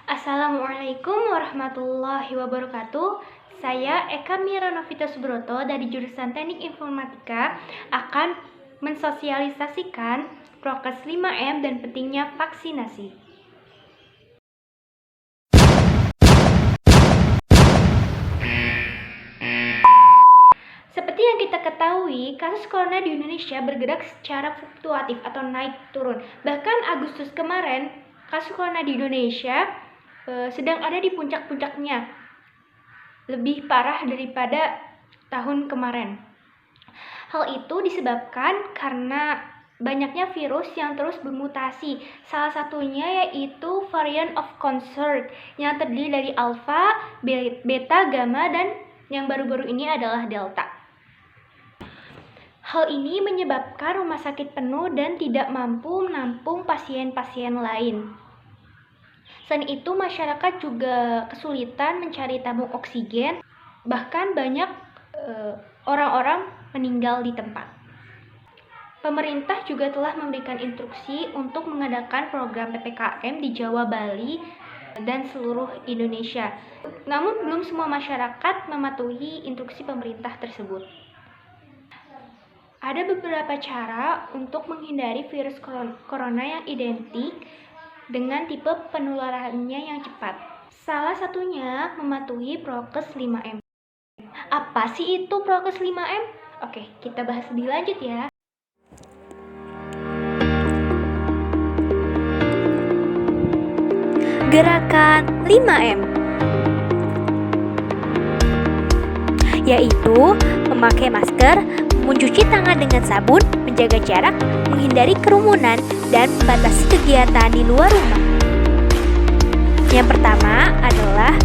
Assalamualaikum warahmatullahi wabarakatuh. Saya Eka Mira Novita Subroto dari jurusan Teknik Informatika akan mensosialisasikan prokes 5M dan pentingnya vaksinasi. Seperti yang kita ketahui, kasus corona di Indonesia bergerak secara fluktuatif atau naik turun. Bahkan Agustus kemarin, kasus corona di Indonesia sedang ada di puncak-puncaknya, lebih parah daripada tahun kemarin. Hal itu disebabkan karena banyaknya virus yang terus bermutasi. Salah satunya yaitu varian of concern yang terdiri dari alpha, beta, gamma, dan yang baru-baru ini adalah delta. Hal ini menyebabkan rumah sakit penuh dan tidak mampu menampung pasien-pasien lain. Selain itu, masyarakat juga kesulitan mencari tabung oksigen, bahkan banyak orang-orang meninggal di tempat. Pemerintah juga telah memberikan instruksi untuk mengadakan program PPKM di Jawa, Bali, dan seluruh Indonesia. Namun belum semua masyarakat mematuhi instruksi pemerintah tersebut. Ada beberapa cara untuk menghindari virus corona yang identik dengan tipe penularannya yang cepat. Salah satunya mematuhi prokes 5M. Apa sih itu prokes 5M? Oke, kita bahas lebih lanjut ya. Gerakan 5M yaitu memakai masker, mencuci tangan dengan sabun, menjaga jarak, menghindari kerumunan, dan membatasi kegiatan di luar rumah. Yang pertama adalah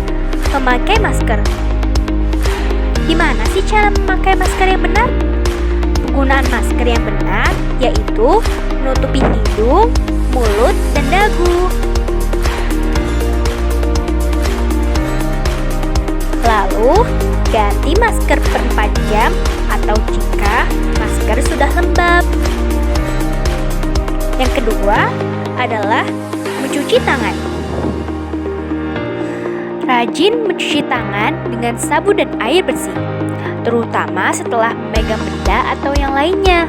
memakai masker. Gimana sih cara memakai masker yang benar? Penggunaan masker yang benar yaitu menutupi hidung, mulut, dan dagu. Lalu, ganti masker per 4 jam atau jika masker sudah lembab. Yang kedua adalah mencuci tangan. Rajin mencuci tangan dengan sabun dan air bersih, terutama setelah memegang benda atau yang lainnya.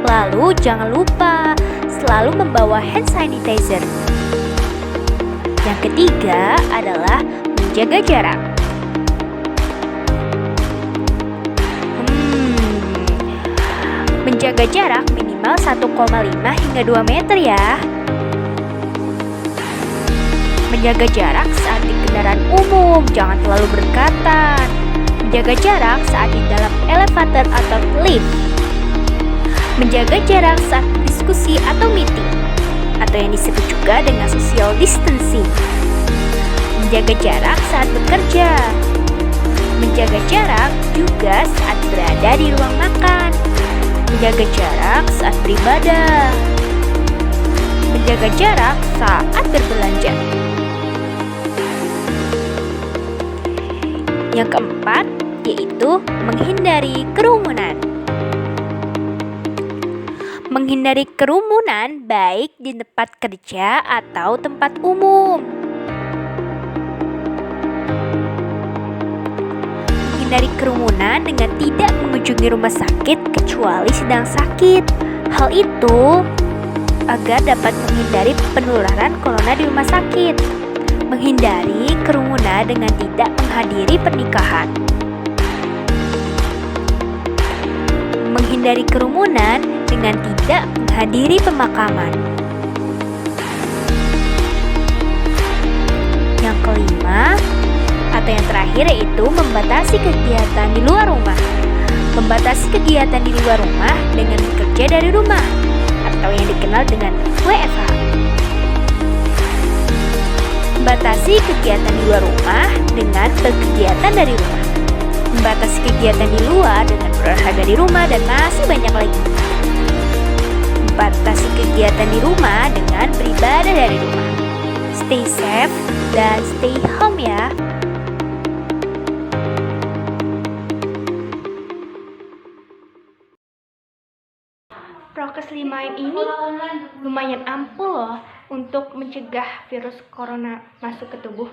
Lalu jangan lupa selalu membawa hand sanitizer. Yang ketiga adalah menjaga jarak. Menjaga jarak minimal 1,5 hingga 2 meter ya. Menjaga jarak saat di kendaraan umum, jangan terlalu berdekatan. Menjaga jarak saat di dalam elevator atau lift. Menjaga jarak saat diskusi atau meeting, atau yang disebut juga dengan social distancing. Menjaga jarak saat bekerja. Menjaga jarak juga saat berada di ruang makan. Menjaga jarak saat beribadah. Menjaga jarak saat berbelanja. Yang keempat yaitu menghindari kerumunan. Menghindari kerumunan baik di tempat kerja atau tempat umum. Menghindari kerumunan dengan tidak mengunjungi rumah sakit kecuali sedang sakit. Hal itu agar dapat menghindari penularan corona di rumah sakit. Menghindari kerumunan dengan tidak menghadiri pernikahan. Menghindari kerumunan dengan tidak menghadiri pemakaman. Yang kelima atau yang terakhir yaitu membatasi kegiatan di luar rumah. Membatasi kegiatan di luar rumah dengan bekerja dari rumah atau yang dikenal dengan WFH. Membatasi kegiatan di luar rumah dengan berkegiatan dari rumah. Membatasi kegiatan di luar dengan berolahraga di rumah dan masih banyak lagi. Membatasi kegiatan di rumah dengan beribadah dari rumah. Stay safe dan stay home ya. Prokes 5M ini lumayan ampuh loh untuk mencegah virus corona masuk ke tubuh.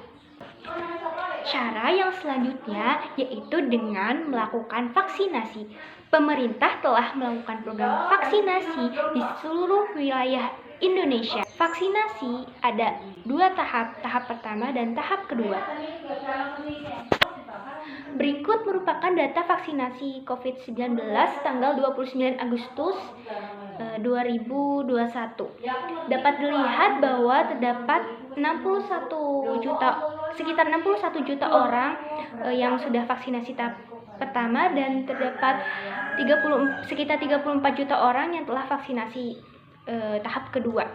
Cara yang selanjutnya yaitu dengan melakukan vaksinasi. Pemerintah telah melakukan program vaksinasi di seluruh wilayah Indonesia. Vaksinasi ada 2 tahap, tahap pertama dan tahap kedua. Berikut merupakan data vaksinasi COVID-19 tanggal 29 Agustus 2021. Dapat dilihat bahwa terdapat sekitar 61 juta orang yang sudah vaksinasi tahap pertama dan terdapat sekitar 34 juta orang yang telah vaksinasi tahap kedua.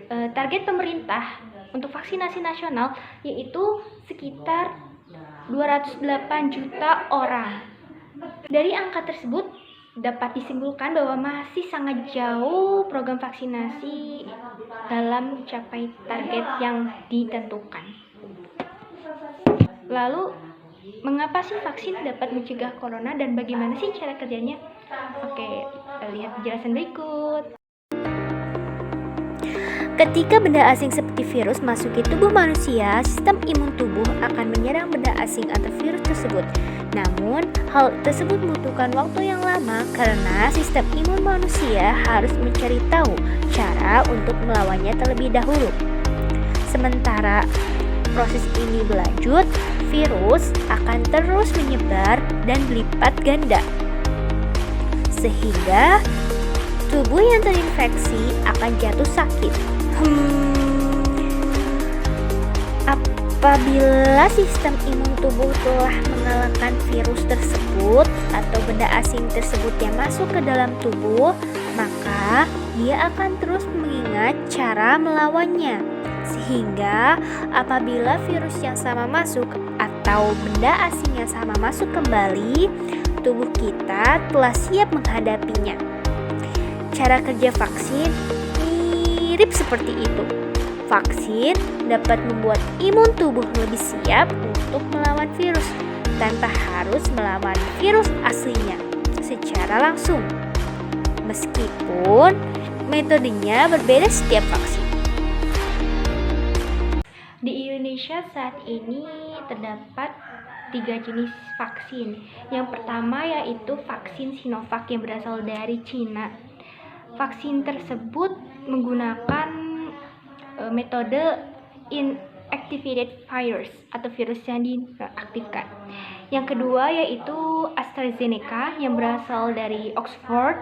Target pemerintah untuk vaksinasi nasional yaitu sekitar 208 juta orang. Dari angka tersebut dapat disimpulkan bahwa masih sangat jauh program vaksinasi dalam mencapai target yang ditentukan. Lalu, mengapa sih vaksin dapat mencegah corona dan bagaimana sih cara kerjanya? Oke, kita lihat penjelasan berikut. Ketika benda asing seperti virus masuk ke tubuh manusia, sistem imun tubuh akan menyerang benda asing atau virus tersebut. Namun, hal tersebut membutuhkan waktu yang lama karena sistem imun manusia harus mencari tahu cara untuk melawannya terlebih dahulu. Sementara proses ini berlanjut, virus akan terus menyebar dan berlipat ganda. Sehingga tubuh yang terinfeksi akan jatuh sakit. Apabila sistem imun tubuh telah mengalahkan virus tersebut atau benda asing tersebut yang masuk ke dalam tubuh, maka dia akan terus mengingat cara melawannya. Sehingga apabila virus yang sama masuk atau benda asing yang sama masuk kembali, tubuh kita telah siap menghadapinya. Cara kerja vaksin mirip seperti itu. Vaksin dapat membuat imun tubuh lebih siap untuk melawan virus tanpa harus melawan virus aslinya secara langsung. Meskipun metodenya berbeda setiap vaksin. Di Indonesia saat ini terdapat 3 jenis vaksin. Yang pertama yaitu vaksin Sinovac yang berasal dari Cina. Vaksin tersebut menggunakan metode inactivated virus atau virus yang diaktifkan. Yang kedua yaitu AstraZeneca yang berasal dari Oxford,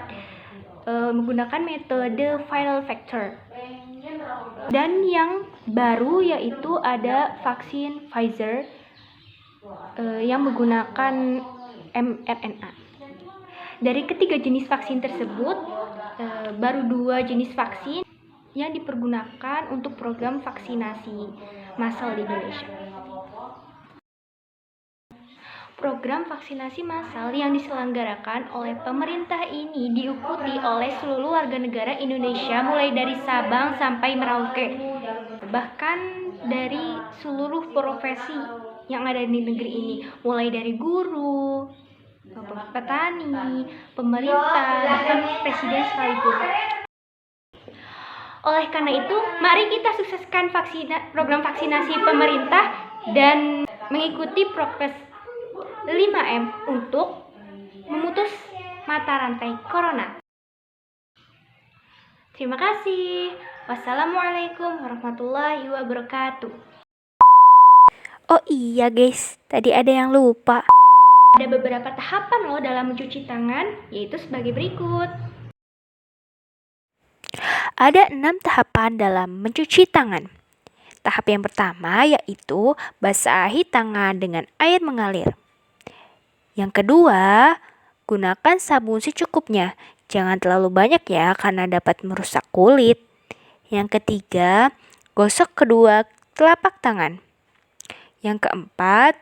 menggunakan metode viral vector. Dan yang baru yaitu ada vaksin Pfizer yang menggunakan mRNA. Dari ketiga jenis vaksin tersebut, baru 2 jenis vaksin yang dipergunakan untuk program vaksinasi massal di Indonesia. Program vaksinasi massal yang diselenggarakan oleh pemerintah ini diikuti oleh seluruh warga negara Indonesia mulai dari Sabang sampai Merauke. Bahkan dari seluruh profesi yang ada di negeri ini, mulai dari guru, petani, pemerintah, bahkan presiden sekalipun. Oleh karena itu, mari kita sukseskan program vaksinasi pemerintah dan mengikuti prokes 5M untuk memutus mata rantai corona. Terima kasih. Wassalamualaikum warahmatullahi wabarakatuh. Oh iya guys, tadi ada yang lupa. Ada beberapa tahapan loh dalam mencuci tangan, yaitu sebagai berikut. Ada 6 tahapan dalam mencuci tangan. Tahap yang pertama yaitu basahi tangan dengan air mengalir. Yang kedua, gunakan sabun secukupnya. Jangan terlalu banyak ya karena dapat merusak kulit. Yang ketiga, gosok kedua telapak tangan. Yang keempat,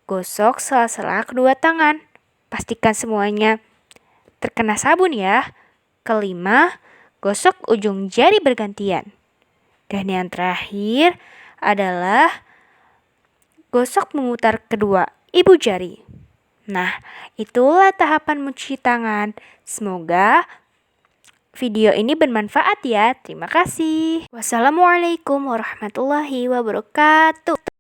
gosok sela-sela kedua tangan. Pastikan semuanya terkena sabun ya. Kelima, gosok ujung jari bergantian. Dan yang terakhir adalah gosok memutar kedua ibu jari. Nah, itulah tahapan mencuci tangan. Semoga video ini bermanfaat ya. Terima kasih. Wassalamualaikum warahmatullahi wabarakatuh.